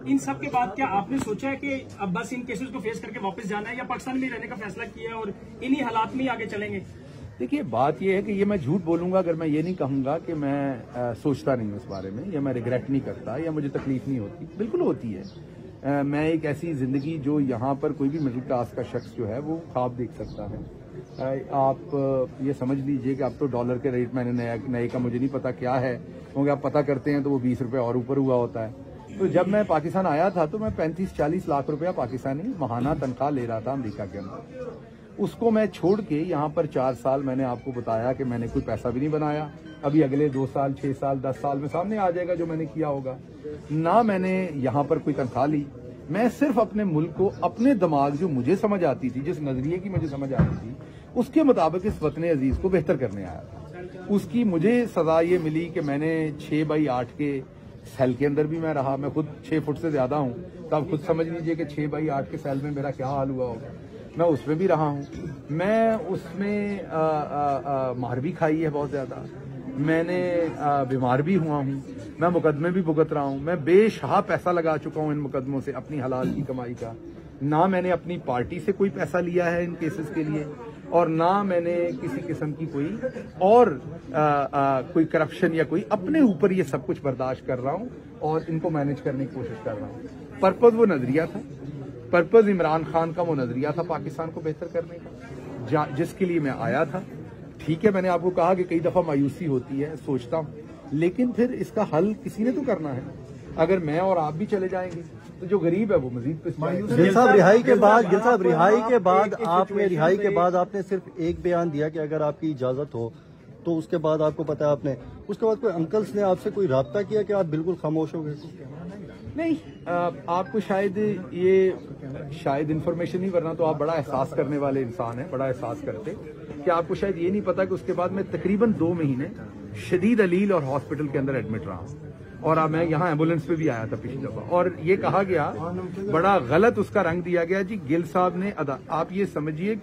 इन सब के बाद क्या आपने सोचा है कि अब बस इन केसेस को फेस करके वापस जाना है या पाकिस्तान में रहने का फैसला किया है और इन्हीं हालात में ही आगे चलेंगे? देखिए, बात यह है कि ये मैं झूठ बोलूंगा अगर मैं ये नहीं कहूंगा कि मैं सोचता नहीं हूं इस बारे में, या मैं रिग्रेट नहीं करता, या मुझे तकलीफ नहीं होती। बिल्कुल होती है। मैं एक ऐसी जिंदगी जो यहाँ पर कोई भी मिडिल क्लास का शख्स जो है वो ख्वाब देख सकता है। आप ये समझ लीजिए कि अब तो डॉलर के रेट मैंने नए का मुझे नहीं पता क्या है, क्योंकि आप पता करते हैं तो वो 20 रुपये और ऊपर हुआ होता है। तो जब मैं पाकिस्तान आया था तो मैं 35-40 लाख रुपया पाकिस्तानी माहाना तनख्वाह ले रहा था अमेरिका के अंदर। उसको मैं छोड़ के यहाँ पर 4 साल, मैंने आपको बताया कि मैंने कोई पैसा भी नहीं बनाया। अभी अगले 2 साल, 6 साल, 10 साल में सामने आ जाएगा जो मैंने किया होगा। ना मैंने यहाँ पर कोई तनख्वाह ली, मैं सिर्फ अपने मुल्क को अपने दिमाग जो मुझे समझ आती थी, जिस नजरिए की मुझे समझ आती थी, उसके मुताबिक इस वतन अजीज को बेहतर करने आया था। उसकी मुझे सजा ये मिली कि मैंने 6x8 के सेल के अंदर भी मैं रहा। मैं खुद 6 फुट से ज्यादा हूँ, तो आप खुद समझ लीजिए कि 6x8 के सेल में मेरा क्या हाल हुआ होगा। मैं उसमें भी रहा हूँ, मैं उसमें मार भी खाई है बहुत ज्यादा, मैंने बीमार भी हुआ हूँ, मैं मुकदमे भी भुगत रहा हूँ, मैं बेशहा पैसा लगा चुका हूँ इन मुकदमों से अपनी हलाल की कमाई का। ना मैंने अपनी पार्टी से कोई पैसा लिया है इन केसेस के लिए, और ना मैंने किसी किस्म की कोई और कोई करप्शन या कोई, अपने ऊपर ये सब कुछ बर्दाश्त कर रहा हूँ और इनको मैनेज करने की कोशिश कर रहा हूँ। पर्पज वो नजरिया था, पर्पज इमरान खान का वो नजरिया था पाकिस्तान को बेहतर करने का, जिसके लिए मैं आया था। ठीक है, मैंने आपको कहा कि कई दफा मायूसी होती है, सोचता हूँ, लेकिन फिर इसका हल किसी ने तो करना है। अगर मैं और आप भी चले जाएंगे तो जो गरीब है वो मजीद गिल साहब रिहाई के बाद आपने सिर्फ एक बयान दिया कि अगर आपकी इजाजत हो, तो उसके बाद आपको पता है आपने उसके बाद कोई अंकल्स ने आपसे कोई राब्ता किया कि आप बिल्कुल खामोश हो गए? नहीं, आपको शायद इन्फॉर्मेशन नहीं, वरना तो आप बड़ा एहसास करने वाले इंसान हैं, बड़ा एहसास करते कि आपको शायद ये नहीं पता कि उसके बाद मैं तकरीबन 2 महीने शदीद अलील और हॉस्पिटल के अंदर एडमिट रहा हूँ। और मैं यहाँ एम्बुलेंस पे भी आया था पिछली दफा, और ये कहा गया, बड़ा गलत उसका रंग दिया गया जी गिल साहब ने आप ये समझिए